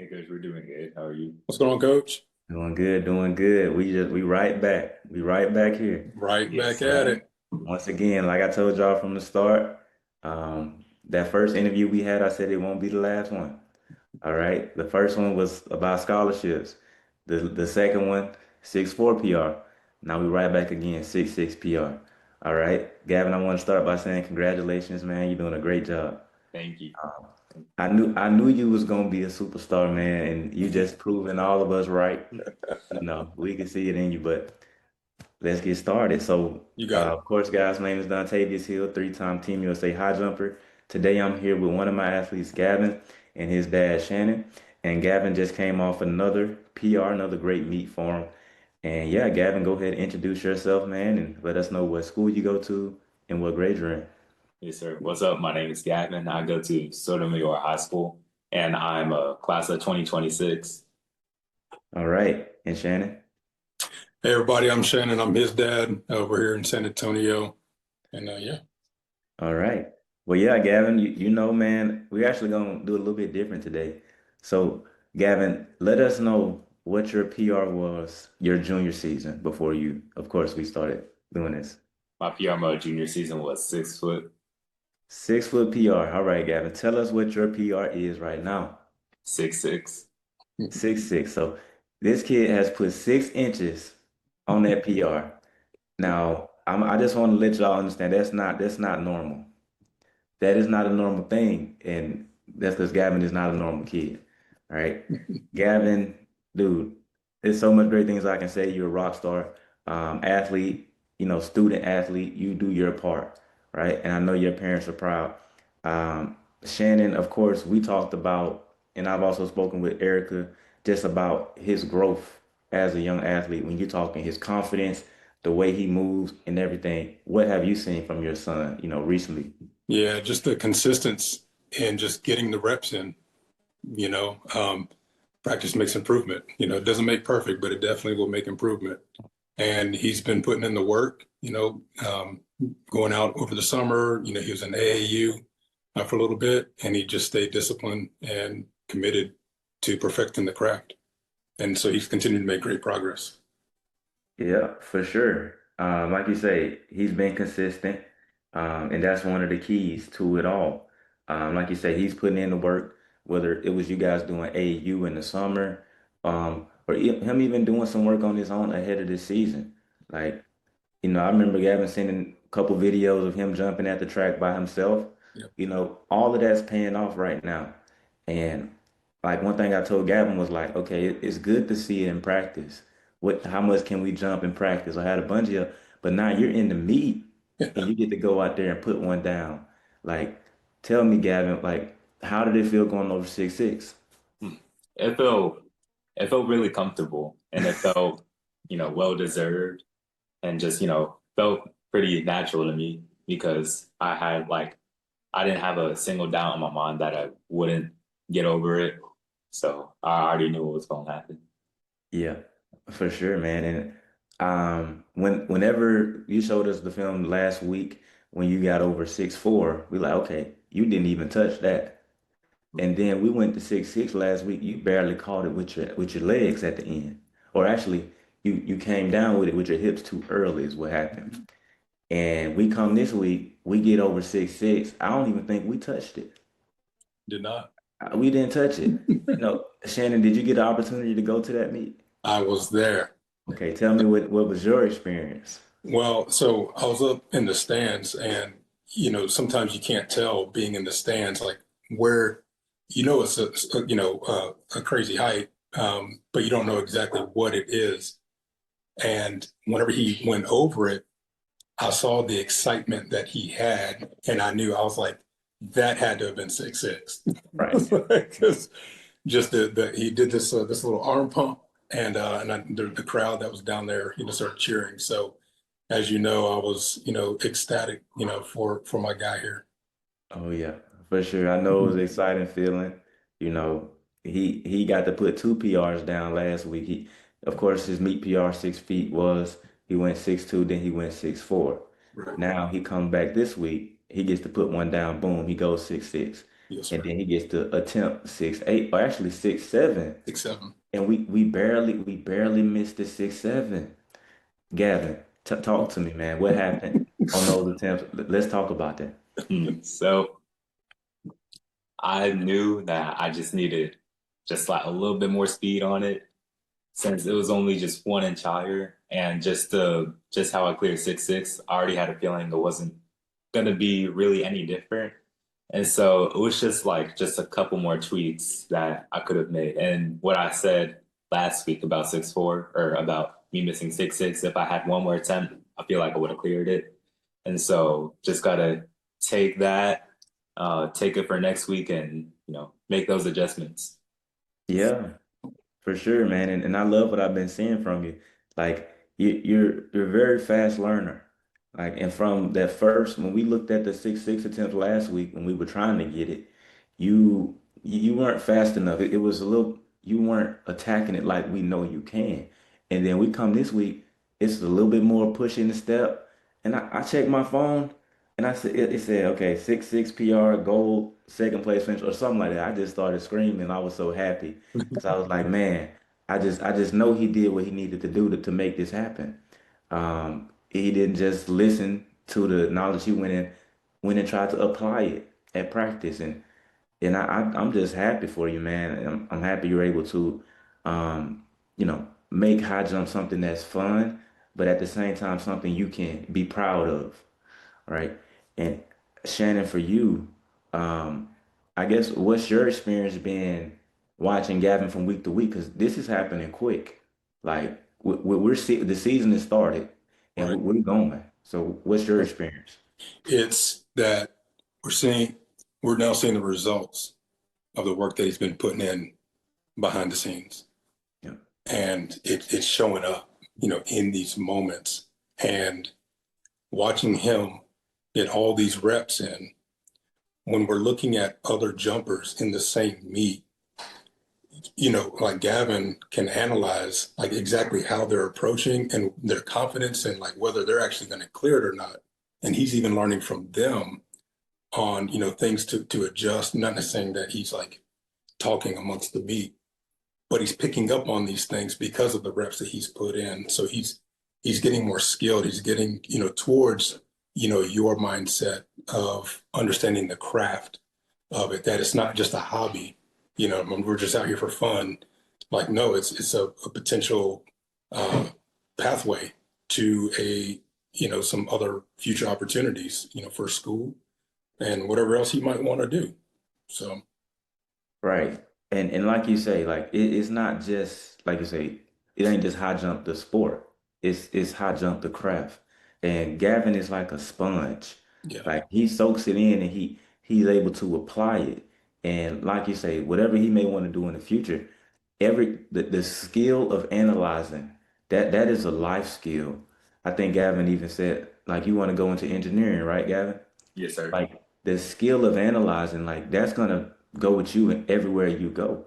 Hey, Coach, we're doing good. How are you? What's going on, Coach? Doing good, doing good. We right back. We right back here. Right Yes, back at sir. it. Once again, like I told y'all from the start, that first interview we had, I said it won't be the last one. All right. The first one was about scholarships. The second one, 6'4" PR. Now we right back again, 6'6" PR. All right. Gavin, I want to start by saying congratulations, man. You're doing a great job. Thank you. I knew you was gonna be a superstar, man, and you just proving all of us right. We can see it in you, but let's get started. So, You got it. of course, guys, my name is Dontavious Hill, three-time Team USA high jumper. Today, I'm here with one of my athletes, Gavin, and his dad, Shannon. And Gavin just came off another PR, another great meet for him. And yeah, Gavin, go ahead and introduce yourself, man, and let us know what school you go to and what grade you're in. Yes, sir. What's up? My name is Gavin. I go to Sotomayor High School, and I'm a class of 2026. All right, and Shannon. Hey, everybody, I'm Shannon. I'm his dad over here in San Antonio. And yeah, All right. Well, yeah, Gavin, man, we're actually going to do a little bit different today. So, Gavin, let us know what your PR was your junior season before of course, we started doing this. My PR mode junior season was 6 foot, 6 foot PR. All right, Gavin, tell us what your PR is right now. 6'6". 6'6". So, this kid has put 6 inches on that PR. Now, I just want to let y'all understand that's not normal. That is not a normal thing, and that's because Gavin is not a normal kid. All right, Gavin, dude, there's so much great things I can say. You're a rock star, athlete, student athlete. You do your part, right? And I know your parents are proud. Shannon, of course, we talked about, and I've also spoken with Erica just about his growth as a young athlete. When you're talking his confidence, the way he moves, and everything. What have you seen from your son, recently? yeah, just the consistency and just getting the reps in, you know, um, practice makes improvement. It doesn't make perfect, but it definitely will make improvement. And he's been putting in the work, going out over the summer. He was in AAU for a little bit, and he just stayed disciplined and committed to perfecting the craft. And so he's continued to make great progress. Yeah, for sure. Like you say, he's been consistent, and that's one of the keys to it all. Like you say, he's putting in the work, whether it was you guys doing AU in the summer, or him even doing some work on his own ahead of this season. Like, I remember Gavin sending a couple videos of him jumping at the track by himself. Yeah. All of that's paying off right now. And like one thing I told Gavin was like, okay, it's good to see it in practice. How much can we jump in practice? I had a bunch of, but now you're in the meet and you get to go out there and put one down. Like, tell me, Gavin, like, how did it feel going over 6'6"? Hmm. It felt it felt really comfortable, and it felt, well deserved, and just, felt pretty natural to me because I didn't have a single doubt in my mind that I wouldn't get over it. So I already knew what was going to happen. Yeah, for sure, man. And whenever you showed us the film last week when you got over 6'4", we like, okay, you didn't even touch that. And then we went to 6'6" last week. You barely caught it with your legs at the end. Or actually, you came down with it with your hips too early is what happened. And we come this week, we get over 6'6". I don't even think we touched it. Did not. We didn't touch it. Shannon, did you get the opportunity to go to that meet? I was there. Okay, tell me what was your experience? Well, so I was up in the stands, and sometimes you can't tell being in the stands, like where, it's a crazy height, but you don't know exactly what it is. And whenever he went over it, I saw the excitement that he had, and I knew I was like, that had to have been 6'6". Right. Because just he did this little arm pump, and the crowd that was down there, started cheering. So as you know, I was ecstatic, for my guy here. Oh yeah, for sure. I know it was an exciting feeling. You know, he got to put two PRs down last week. Of course, his meet PR 6 feet was he went 6'2", then he went 6'4". Right. Now he comes back this week. He gets to put one down. Boom, he goes 6'6". Yes, and sir. then he gets to attempt 6'8", or actually 6'7", 6'7". and we barely missed the 6'7". Gavin, t talk to me, man. What happened on those attempts? Let's talk about that. So I knew that I just needed just like a little bit more speed on it since it was only just 1 inch higher, and just how I cleared 6'6", I already had a feeling it wasn't gonna be really any different. And so it was just like just a couple more tweaks that I could have made. And what I said last week about 6'4", or about me missing 6'6", if I had one more attempt, I feel like I would have cleared it. And so just gotta take that, take it for next week, and make those adjustments. Yeah. For sure, man, and I love what I've been seeing from you. Like you're a very fast learner. Like, and from that first, when we looked at the 6'6" attempt last week when we were trying to get it, you weren't fast enough. It was a little, you weren't attacking it like we know you can. And then we come this week, it's a little bit more pushing the step. And I checked my phone, and I said it said, okay, 6'6" PR, gold, second place finish, or something like that. I just started screaming. I was so happy. Because I was like, man, I just know he did what he needed to do to make this happen. He didn't just listen to the knowledge. He went and tried to apply it at practice, and I'm just happy for you, man. I'm happy you're able to, make high jump something that's fun, but at the same time something you can be proud of, right? And Shannon, for you, um, I guess what's your experience been watching Gavin from week to week? Because this is happening quick. Like the season has started, and Right. we're going. So what's your experience? It's that we're seeing, we're now seeing the results of the work that he's been putting in behind the scenes. Yeah. And it's showing up, in these moments. And watching him get all these reps in, when we're looking at other jumpers in the same meet, like Gavin can analyze like exactly how they're approaching and their confidence and like whether they're actually going to clear it or not. And he's even learning from them on, things to adjust, not necessarily that he's like talking amongst the meet, but he's picking up on these things because of the reps that he's put in. So he's getting more skilled. He's getting, towards, your mindset of understanding the craft of it, that it's not just a hobby. When we're just out here for fun. Like, no, it's a potential uh, pathway to some other future opportunities, for school and whatever else he might want to do. So, Right. And like you say, like it's not just like you say, it ain't just high jump the sport. It's high jump the craft. And Gavin is like a sponge. yeah, Like he soaks it in and he's able to apply it. And like you say, whatever he may want to do in the future, the skill of analyzing, that is a life skill. I think Gavin even said, like, you want to go into engineering, right, Gavin? Yes, sir. Like the skill of analyzing, like that's gonna go with you in everywhere you go.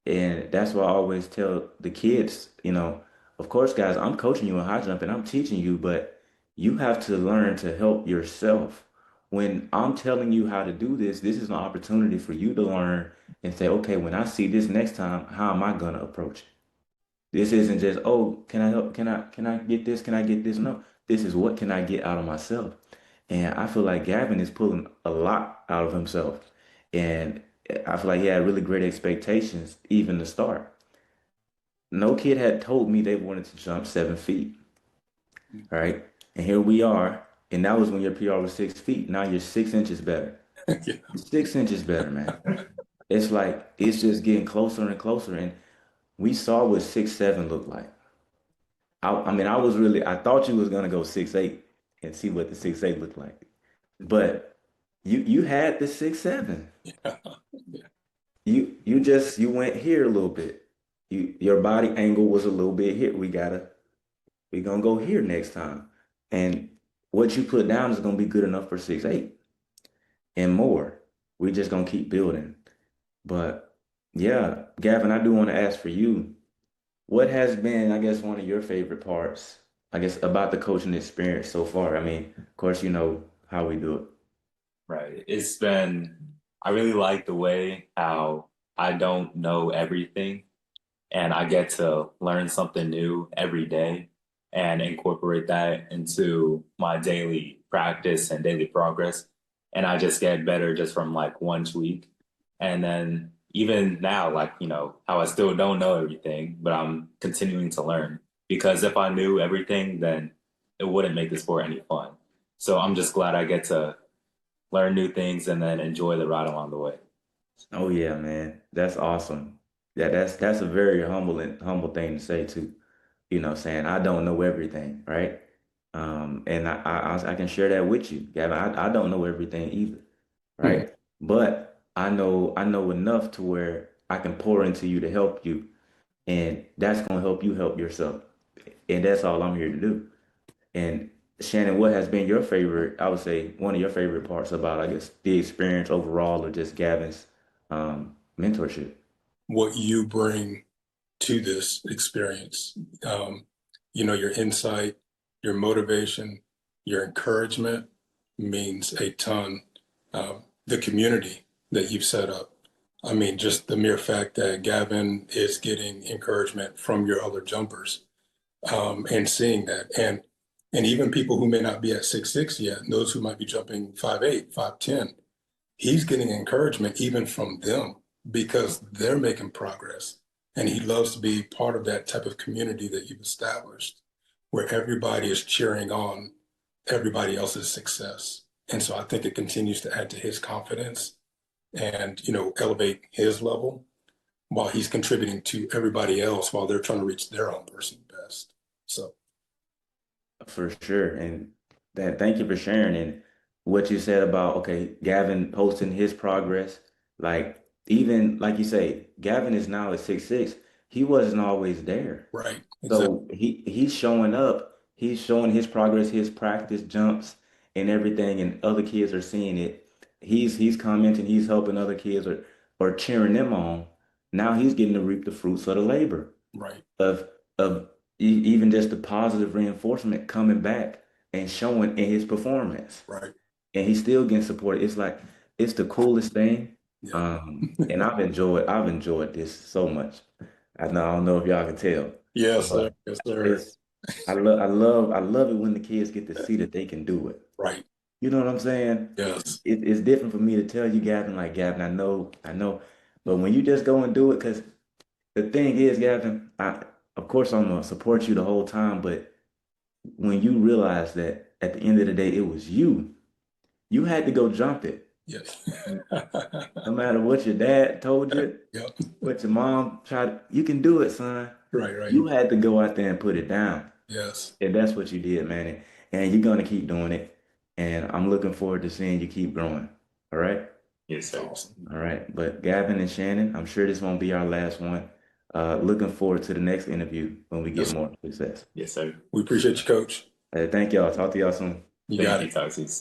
And that's why I always tell the kids, of course, guys, I'm coaching you in high jump and I'm teaching you, but you have to learn to help yourself. When I'm telling you how to do this, this is an opportunity for you to learn and say, okay, when I see this next time, how am I gonna approach it? This isn't just, oh, can I help? Can I get this? Can I get this? No, this is what can I get out of myself? And I feel like Gavin is pulling a lot out of himself. And I feel like he had really great expectations even to start. No kid had told me they wanted to jump 7 feet. All right. And here we are. And that was when your PR was 6 feet. Now you're 6 inches better. yeah, 6 inches better, man. It's like it's just getting closer and closer. And we saw what 6'7" looked like. I mean, I thought you was gonna go 6'8" and see what the 6'8" looked like. But you had the 6'7". yeah, You went here a little bit. Your body angle was a little bit here. We gonna go here next time. And what you put down is gonna be good enough for 6'8" and more. We just gonna keep building. But yeah, Gavin, I do want to ask for you, what has been, I guess, one of your favorite parts, I guess, about the coaching experience so far? I mean, of course, you know how we do it. Right. It's been, I really like the way how I don't know everything and I get to learn something new every day and incorporate that into my daily practice and daily progress. And I just get better just from like one tweak. And then even now, like, how I still don't know everything, but I'm continuing to learn because if I knew everything, then it wouldn't make the sport any fun. So I'm just glad I get to learn new things and then enjoy the ride along the way. Oh yeah, man. That's awesome. Yeah, that's a very humble thing to say too. Saying I don't know everything, right? And I can share that with you, Gavin. I don't know everything either, right? But I know enough to where I can pour into you to help you, and that's gonna help you help yourself. And that's all I'm here to do. And Shannon, what has been your favorite, I would say one of your favorite parts about, I guess, the experience overall or just Gavin's mentorship? What you bring to this experience. Your insight, your motivation, your encouragement means a ton. The community that you've set up. I mean, just the mere fact that Gavin is getting encouragement from your other jumpers, and seeing that, and even people who may not be at 6'6" yet, and those who might be jumping 5'8", 5'10", he's getting encouragement even from them because they're making progress. And he loves to be part of that type of community that you've established where everybody is cheering on everybody else's success. And so I think it continues to add to his confidence and, elevate his level while he's contributing to everybody else while they're trying to reach their own personal best. So, For sure. And that thank you for sharing and what you said about okay, Gavin posting his progress. Like even like you say, Gavin is now at 6'6". He wasn't always there. right, exactly, So he's showing up, he's showing his progress, his practice jumps and everything, and other kids are seeing it. He's commenting, he's helping other kids or cheering them on. Now he's getting to reap the fruits of the labor right, of even just the positive reinforcement coming back and showing in his performance. right. And he's still getting supported. It's like it's the coolest thing. Yeah. And I've enjoyed this so much. I don't know if y'all can tell, Yes, sir. but Yes, sir. it's I love it when the kids get to see that they can do it. Right. You know what I'm saying? Yes. It's different for me to tell you, Gavin, like Gavin, I know, but when you just go and do it, because the thing is, Gavin, of course I'm gonna support you the whole time, but when you realize that at the end of the day, it was you had to go jump it. Yes. No matter what your dad told you, Yep. what your mom tried, you can do it, son. Right, right. You had to go out there and put it down. Yes. And that's what you did, man. And you're gonna keep doing it. And I'm looking forward to seeing you keep growing. All right? Yes, That's sir. awesome. All right. But Gavin and Shannon, I'm sure this won't be our last one. Looking forward to the next interview when we get Yes. more success. Yes, sir. We appreciate you, Coach. Thank y'all. Talk to y'all soon. You Thank got you, it. Taxis.